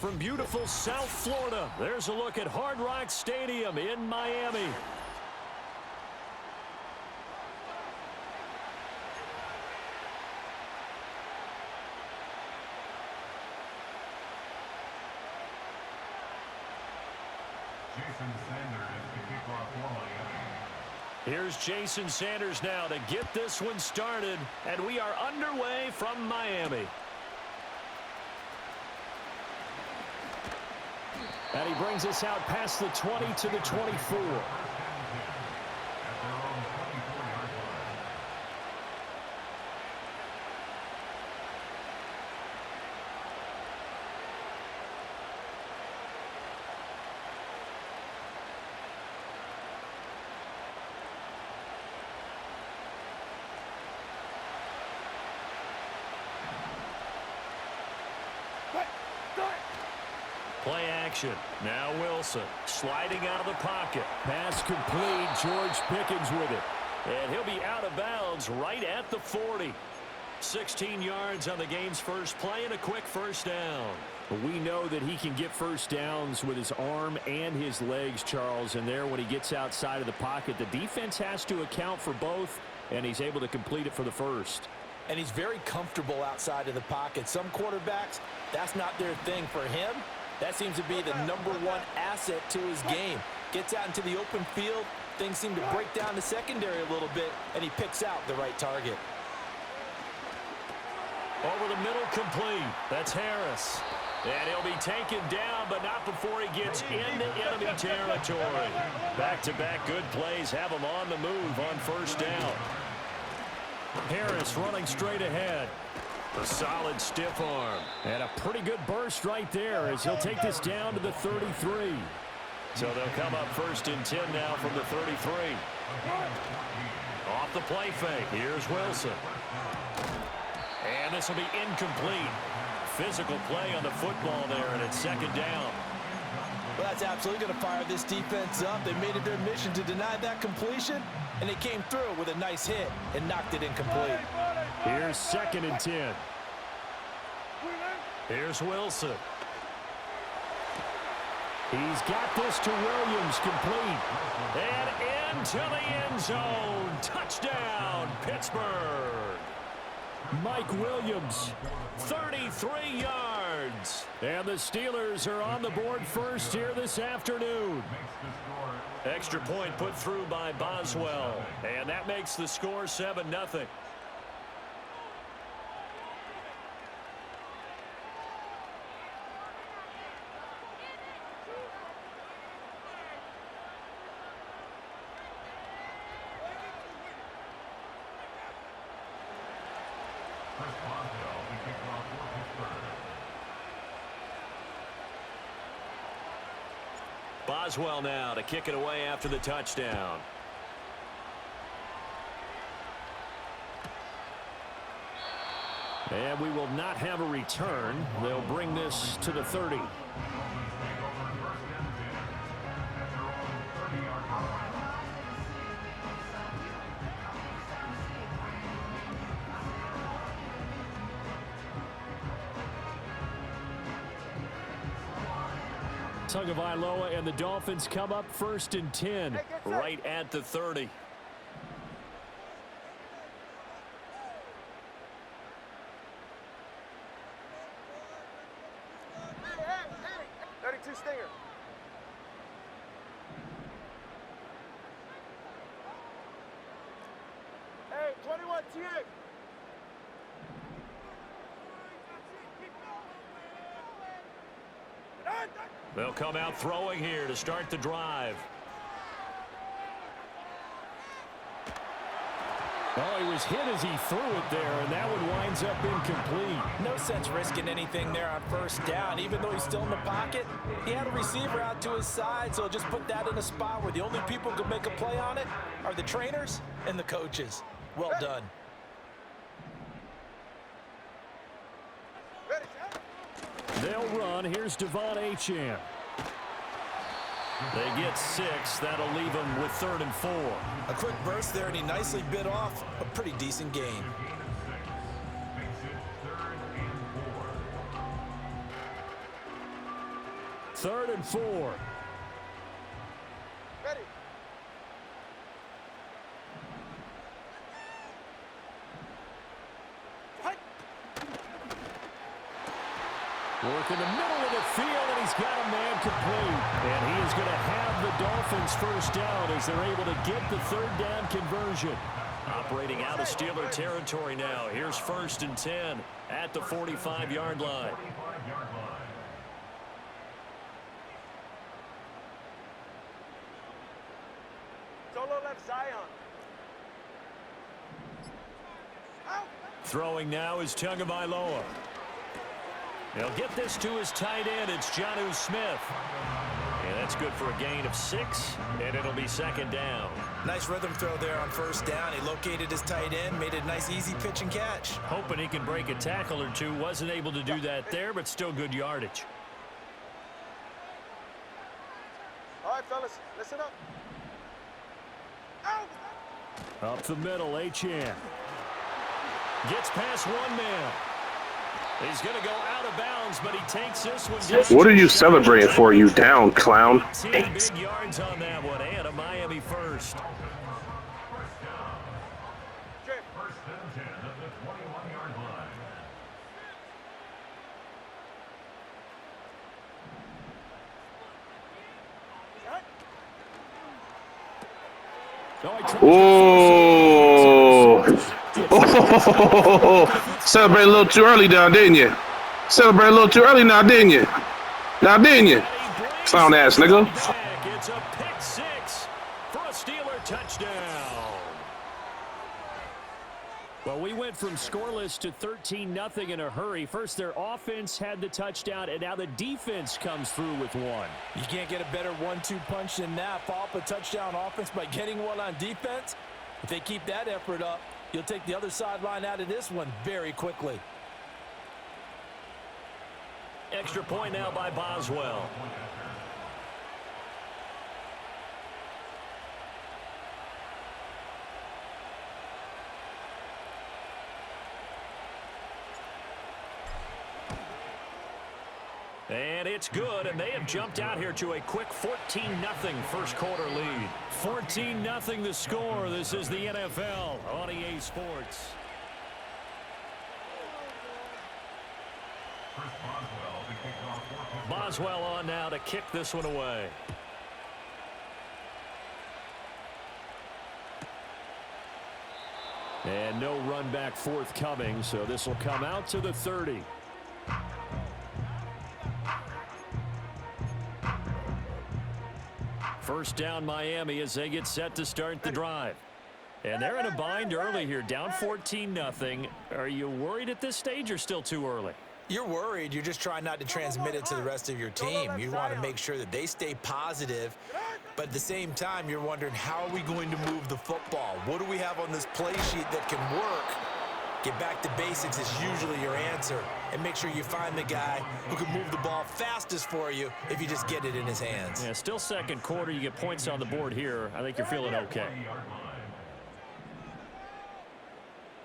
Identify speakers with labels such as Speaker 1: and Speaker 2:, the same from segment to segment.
Speaker 1: from beautiful South Florida, there's a look at Hard Rock Stadium in Miami. Here's Jason Sanders now to get this one started, and we are underway from Miami. And he brings us out past the 20 to the 24. Play action. Now Wilson sliding out of the pocket. Pass complete. George Pickens with it. And he'll be out of bounds right at the 40. 16 yards on the game's first play and a quick first down. We know that he can get first downs with his arm and his legs, Charles. And there when he gets outside of the pocket, the defense has to account for both, and he's able to complete it for the first.
Speaker 2: And he's very comfortable outside of the pocket. Some quarterbacks, that's not their thing. For him, that seems to be the #1 asset to his game. Gets out into the open field. Things seem to break down the secondary a little bit, and he picks out the right target.
Speaker 1: Over the middle, complete. That's Harris. And he'll be taken down, but not before he gets into enemy territory. Back-to-back good plays have him on the move on first down. Harris running straight ahead. A solid stiff arm. And a pretty good burst right there as he'll take this down to the 33. So they'll come up 1st and 10 now from the 33. Off the play fake. Here's Wilson. And this will be incomplete. Physical play on the football there, and it's 2nd down.
Speaker 2: Well, that's absolutely going to fire this defense up. They made it their mission to deny that completion, and they came through with a nice hit and knocked it incomplete.
Speaker 1: Here's 2nd and 10. Here's Wilson. He's got this to Williams, complete. And into the end zone. Touchdown, Pittsburgh. Mike Williams, 33 yards. And the Steelers are on the board first here this afternoon. Extra point put through by Boswell. And that makes the score 7-0. Boswell now to kick it away after the touchdown. And we will not have a return. They'll bring this to the 30. Tagovailoa and the Dolphins come up 1st and 10 right at the 30.
Speaker 3: Stinger. Hey, 21 TA.
Speaker 1: They'll come out throwing here to start the drive. Oh, he was hit as he threw it there, and that one winds up incomplete.
Speaker 2: No sense risking anything there on first down. Even though he's still in the pocket, he had a receiver out to his side, so just put that in a spot where the only people who can make a play on it are the trainers and the coaches. Well done.
Speaker 1: They'll run. Here's Devon Achane. They get 6. That'll leave them with 3rd and 4.
Speaker 2: A quick burst there, and he nicely bit off a pretty decent gain.
Speaker 1: 3rd and 4.
Speaker 3: Ready.
Speaker 1: Work in the middle of the field, and he's got a man complete. And he is going to have the Dolphins first down as they're able to get the 3rd down conversion. Operating out of Steeler territory now. Here's 1st and 10 at the 45-yard line.
Speaker 3: Solo left Zion. Out.
Speaker 1: Throwing now is Tagovailoa. He'll get this to his tight end. It's Jonnu Smith. And that's good for a gain of 6, and it'll be 2nd down.
Speaker 2: Nice rhythm throw there on 1st down. He located his tight end, made it a nice, easy pitch and catch.
Speaker 1: Hoping he can break a tackle or two. Wasn't able to do that there, but still good yardage.
Speaker 3: All right, fellas, listen up. Out.
Speaker 1: Up the middle, Achane. Gets past one man. He's going to go out of bounds, but he takes this one.
Speaker 4: What are you celebrating for, you down clown?
Speaker 1: 10 big yards on that one, and a Miami first.
Speaker 3: Trip.
Speaker 4: Oh, celebrate a little too early now, didn't you? Celebrate a little too early now, didn't you? Now, didn't you? Clown ass nigga.
Speaker 1: It's a pick 6 for a Steeler touchdown. Well, we went from scoreless to 13-0 in a hurry. First, their offense had the touchdown, and now the defense comes through with one.
Speaker 2: You can't get a better 1-2 punch than that. Follow up a touchdown offense by getting one on defense. If they keep that effort up, you'll take the other sideline out of this one very quickly.
Speaker 1: Extra point now by Boswell. And it's good, and they have jumped out here to a quick 14-0 first quarter lead. 14-0 the score. This is the NFL on EA Sports. Boswell on now to kick this one away. And no run back forthcoming, so this will come out to the 30. First down Miami as they get set to start the drive. And they're in a bind early here, down 14-0. Are you worried at this stage or still too early?
Speaker 2: You're worried. You're just trying not to transmit it to the rest of your team. You want to make sure that they stay positive. But at the same time, you're wondering, how are we going to move the football? What do we have on this play sheet that can work? Get back to basics is usually your answer. And make sure you find the guy who can move the ball fastest for you if you just get it in his hands.
Speaker 1: Yeah, still second quarter. You get points on the board here. I think you're feeling okay.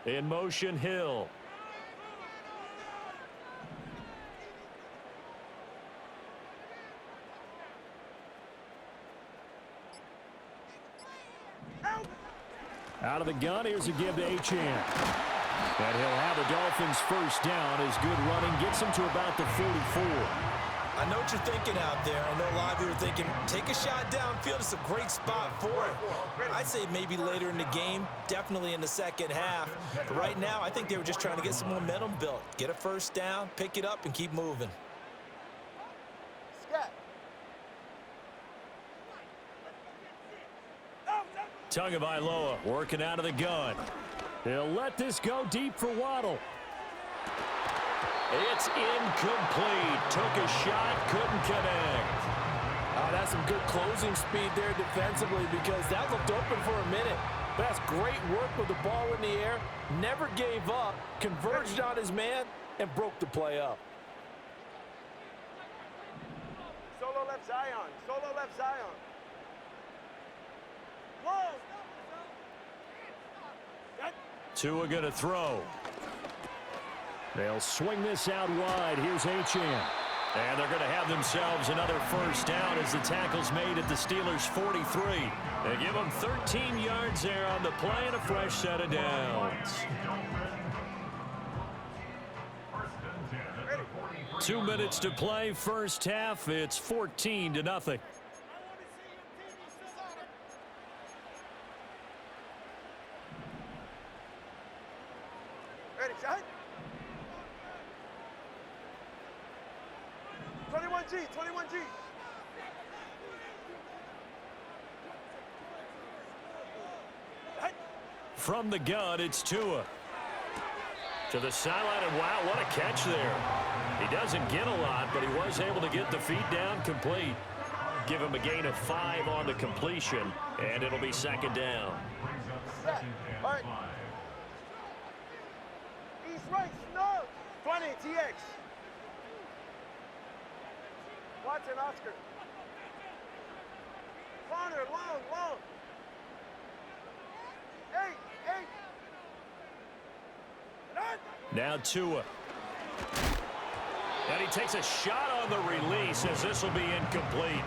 Speaker 1: In motion, Hill. Out of the gun, here's a give to Achane. And he'll have the Dolphins first down as good running gets him to about the 44.
Speaker 2: I know what you're thinking out there. I know a lot of you are thinking, take a shot downfield. It's a great spot for it. I'd say maybe later in the game, definitely in the second half. But right now, I think they were just trying to get some momentum built. Get a first down, pick it up, and keep moving.
Speaker 1: Tagovailoa working out of the gun. He'll let this go deep for Waddle. It's incomplete. Took a shot, couldn't connect.
Speaker 2: That's some good closing speed there defensively, because that looked open for a minute. But that's great work with the ball in the air. Never gave up, converged on his man, and broke the play up.
Speaker 3: Solo left Zion. Solo left Zion.
Speaker 1: Tua going to throw. They'll swing this out wide. Here's Achane. And they're going to have themselves another first down as the tackle's made at the Steelers' 43. They give them 13 yards there on the play and a fresh set of downs. 2 minutes to play, first half. It's 14-0.
Speaker 3: Ready, shot. 21G, 21G.
Speaker 1: From the gun, it's Tua. To the sideline, and wow, what a catch there. He doesn't get a lot, but he was able to get the feet down complete. Give him a gain of 5 on the completion, and it'll be second down.
Speaker 3: Set. All right. East right, snug. 20, TX. Watson, Oscar. Corner, long. 8.
Speaker 1: Now Tua. And he takes a shot on the release as this will be incomplete.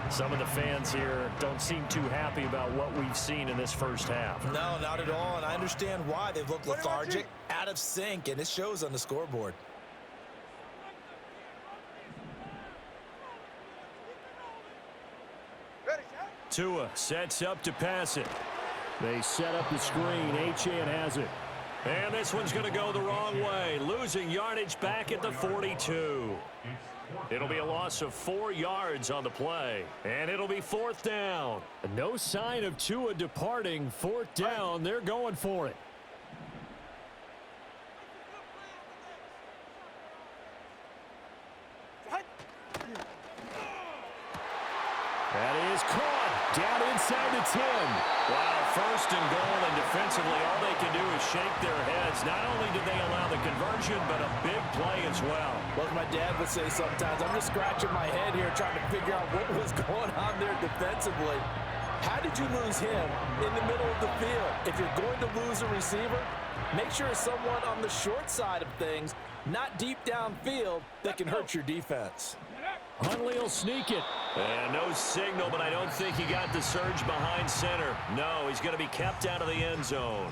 Speaker 1: Some of the fans here don't seem too happy about what we've seen in this first half.
Speaker 2: No, not at all, and I understand why. They've looked lethargic, out of sync, and it shows on the scoreboard.
Speaker 3: Ready, shot.
Speaker 1: Tua sets up to pass it. They set up the screen. Achane has it. And this one's going to go the wrong way, losing yardage back at the 42. It'll be a loss of 4 yards on the play, and it'll be fourth down. No sign of Tua departing. Fourth down, they're going for it. That is caught down inside the 10. Wow, first and goal, and defensively all they can do is shake their heads. Not only did they allow the conversion, but a big play as well.
Speaker 2: Like my dad would say sometimes, I'm just scratching my head here trying to figure out what was going on there defensively. How did you lose him in the middle of the field? If you're going to lose a receiver, make sure it's someone on the short side of things, not deep downfield, that can hurt your defense.
Speaker 1: Huntley will sneak it. And no signal, but I don't think he got the surge behind center. No, he's going to be kept out of the end zone.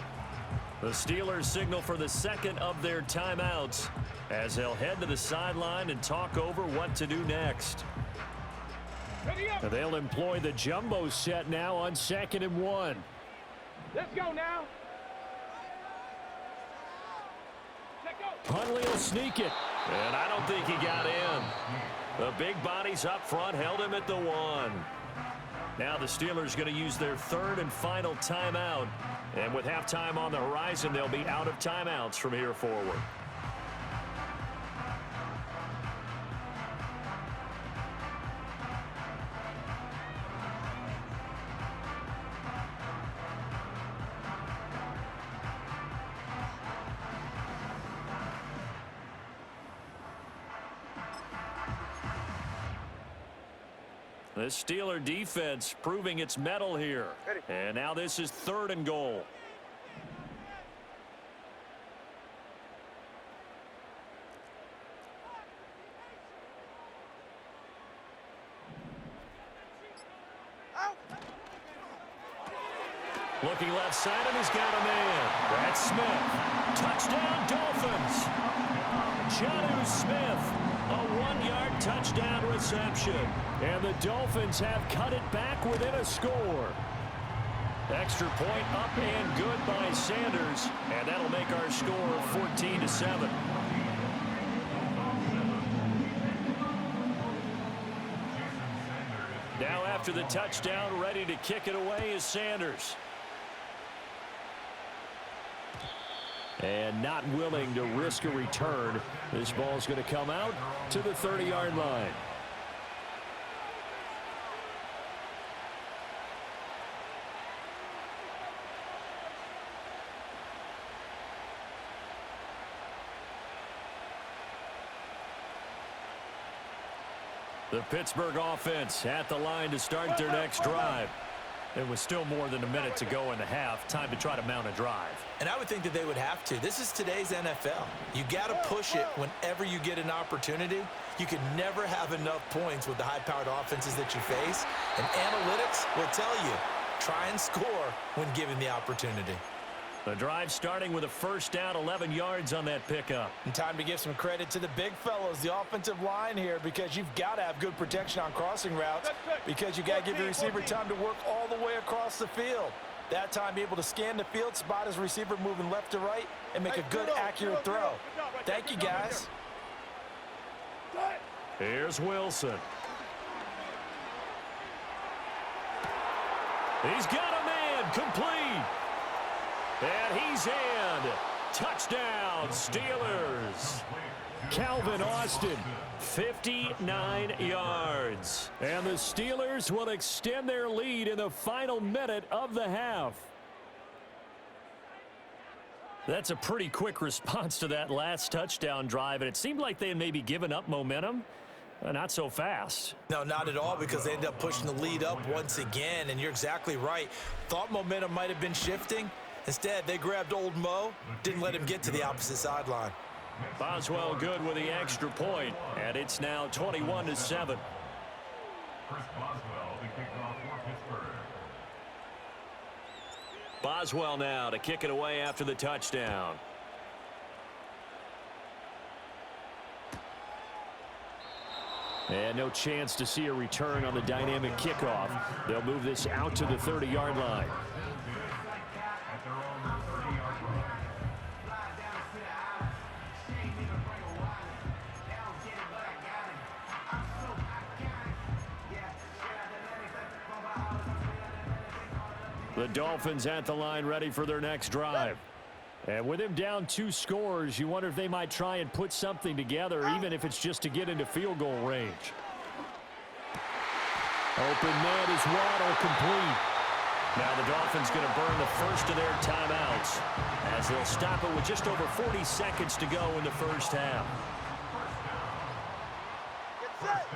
Speaker 1: The Steelers signal for the second of their timeouts as they'll head to the sideline and talk over what to do next. They'll employ the jumbo set now on 2nd and 1.
Speaker 3: Let's go now.
Speaker 1: Huntley will sneak it. And I don't think he got in. The big bodies up front held him at the 1. Now the Steelers going to use their third and final timeout. And with halftime on the horizon, they'll be out of timeouts from here forward. The Steeler defense proving its mettle here. And now this is 3rd and goal. Looking left side, and he's got a man. Brad Smith. Touchdown, Dolphins. Jonnu Smith. A 1-yard touchdown reception. And the Dolphins have cut it back within a score. Extra point up and good by Sanders. And that'll make our score 14-7. Now after the touchdown, ready to kick it away is Sanders. And not willing to risk a return. This ball's going to come out to the 30-yard line. The Pittsburgh offense at the line to start their next drive. It was still more than a minute to go in the half. Time to try to mount a drive.
Speaker 2: And I would think that they would have to. This is today's NFL. You got to push it whenever you get an opportunity. You can never have enough points with the high-powered offenses that you face. And analytics will tell you, try and score when given the opportunity.
Speaker 1: The drive starting with a first down, 11 yards on that pickup.
Speaker 2: And time to give some credit to the big fellows, the offensive line here, because you've got to have good protection on crossing routes because you got to give your receiver time to work all the way across the field. That time, be able to scan the field, spot his receiver moving left to right, and make a good, accurate throw. Thank you, guys.
Speaker 1: Here's Wilson. He's got a man, complete. And he's in. Touchdown, Steelers. Calvin Austin, 59 yards. And the Steelers will extend their lead in the final minute of the half. That's a pretty quick response to that last touchdown drive, and it seemed like they had maybe given up momentum. Not so fast.
Speaker 2: No, not at all, because they ended up pushing the lead up once again, and you're exactly right. Thought momentum might have been shifting. Instead, they grabbed old Mo, didn't let him get to the opposite sideline.
Speaker 1: Boswell good with the extra point, and it's now 21-7. Boswell now to kick it away after the touchdown. And no chance to see a return on the dynamic kickoff. They'll move this out to the 30-yard line. The Dolphins at the line ready for their next drive. And with him down 2 scores, you wonder if they might try and put something together, even if it's just to get into field goal range. Open man is Waddle, complete. Now the Dolphins going to burn the first of their timeouts as they'll stop it with just over 40 seconds to go in the first half.
Speaker 3: Get set.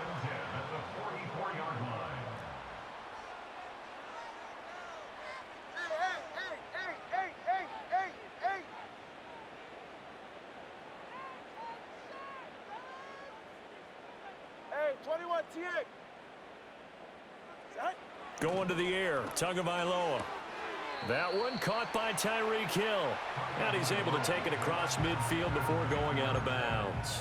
Speaker 3: Hey, 21 TA. Set.
Speaker 1: Going to the air, Tagovailoa. That one caught by Tyreek Hill. And he's able to take it across midfield before going out of bounds.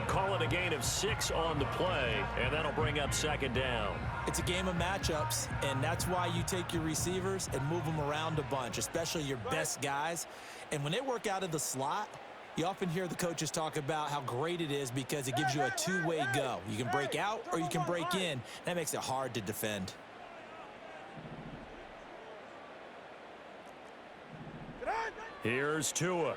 Speaker 1: Call it a gain of 6 on the play, and that'll bring up second down.
Speaker 2: It's a game of matchups, and that's why you take your receivers and move them around a bunch, especially your best guys. And when they work out of the slot, you often hear the coaches talk about how great it is because it gives you a two-way go. You can break out or you can break in. That makes it hard to defend.
Speaker 1: Here's Tua.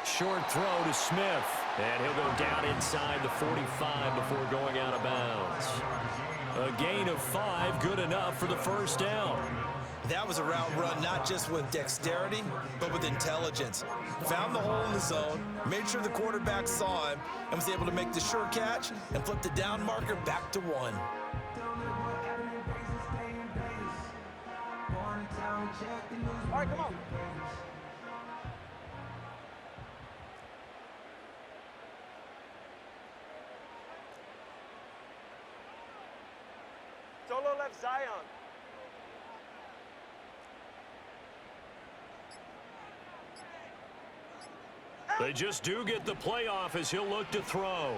Speaker 1: Short throw to Smith. And he'll go down inside the 45 before going out of bounds. A gain of 5, good enough for the first down.
Speaker 2: That was a route run not just with dexterity, but with intelligence. Found the hole in the zone, made sure the quarterback saw him, and was able to make the sure catch and flip the down marker back to 1.
Speaker 3: All right, come on. Solo left Zion.
Speaker 1: They just do get the playoff as he'll look to throw.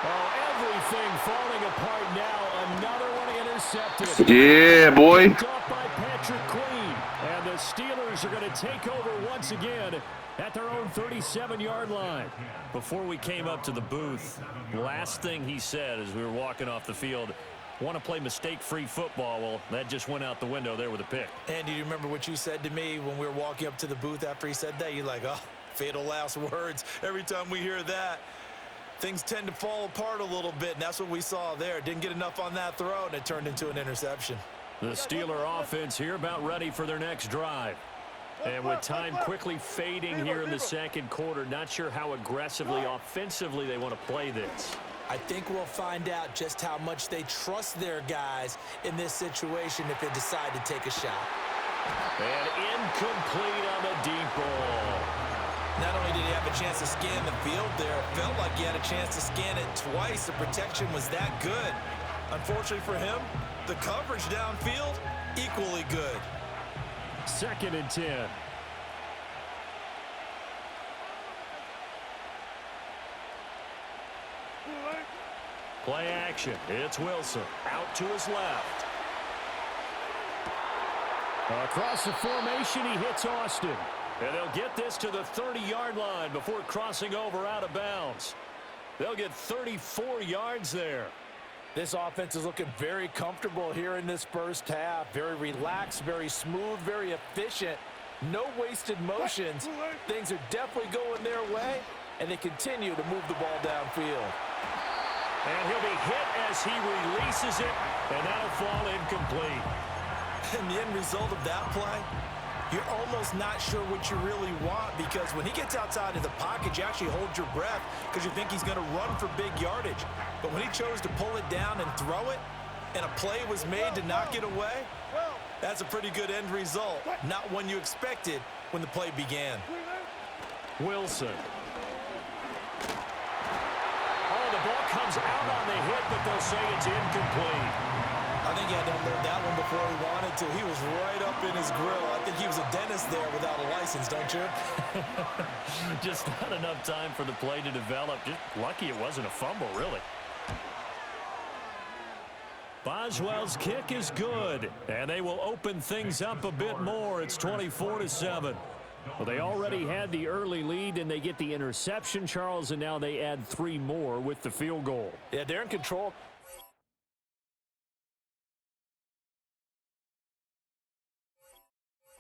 Speaker 1: Oh, everything falling apart now. Another one intercepted.
Speaker 4: Yeah, boy.
Speaker 1: Off by Patrick Queen. And the Steelers are going to take over once again at their own 37-yard line. Before we came up to the booth, last thing he said as we were walking off the field, want to play mistake-free football. Well, that just went out the window there with a pick.
Speaker 2: And do you remember what you said to me when we were walking up to the booth after he said that? You're like, oh, fatal last words. Every time we hear that, things tend to fall apart a little bit, and that's what we saw there. Didn't get enough on that throw, and it turned into an interception.
Speaker 1: The Steeler offense here about ready for their next drive. And with time quickly fading here in the second quarter, not sure how aggressively, offensively they want to play this.
Speaker 2: I think we'll find out just how much they trust their guys in this situation if they decide to take a shot.
Speaker 1: And incomplete on the deep ball.
Speaker 2: Not only did he have a chance to scan the field there, it felt like he had a chance to scan it twice. The protection was that good. Unfortunately for him, the coverage downfield, equally good.
Speaker 1: 2nd and 10. Play action. It's Wilson. Out to his left. Across the formation, he hits Austin. And they'll get this to the 30-yard line before crossing over out of bounds. They'll get 34 yards there.
Speaker 2: This offense is looking very comfortable here in this first half. Very relaxed, very smooth, very efficient. No wasted motions. Things are definitely going their way, and they continue to move the ball downfield.
Speaker 1: And he'll be hit as he releases it, and that'll fall incomplete.
Speaker 2: And the end result of that play, you're almost not sure what you really want, because when he gets outside of the pocket, you actually hold your breath because you think he's going to run for big yardage. But when he chose to pull it down and throw it, and a play was made to knock it away, that's a pretty good end result. Not one you expected when the play began.
Speaker 1: Wilson. Oh, the ball comes out on the hit, but they'll say it's incomplete.
Speaker 2: I think he had to unload that one before he wanted to. He was right up in his grill. I think he was a dentist there without a license, don't you?
Speaker 1: Just not enough time for the play to develop. Just lucky it wasn't a fumble, really. Boswell's kick is good, and they will open things up a bit more. It's 24-7. Well, they already had the early lead, and they get the interception, Charles, and now they add 3 more with the field goal.
Speaker 2: Yeah, they're in control.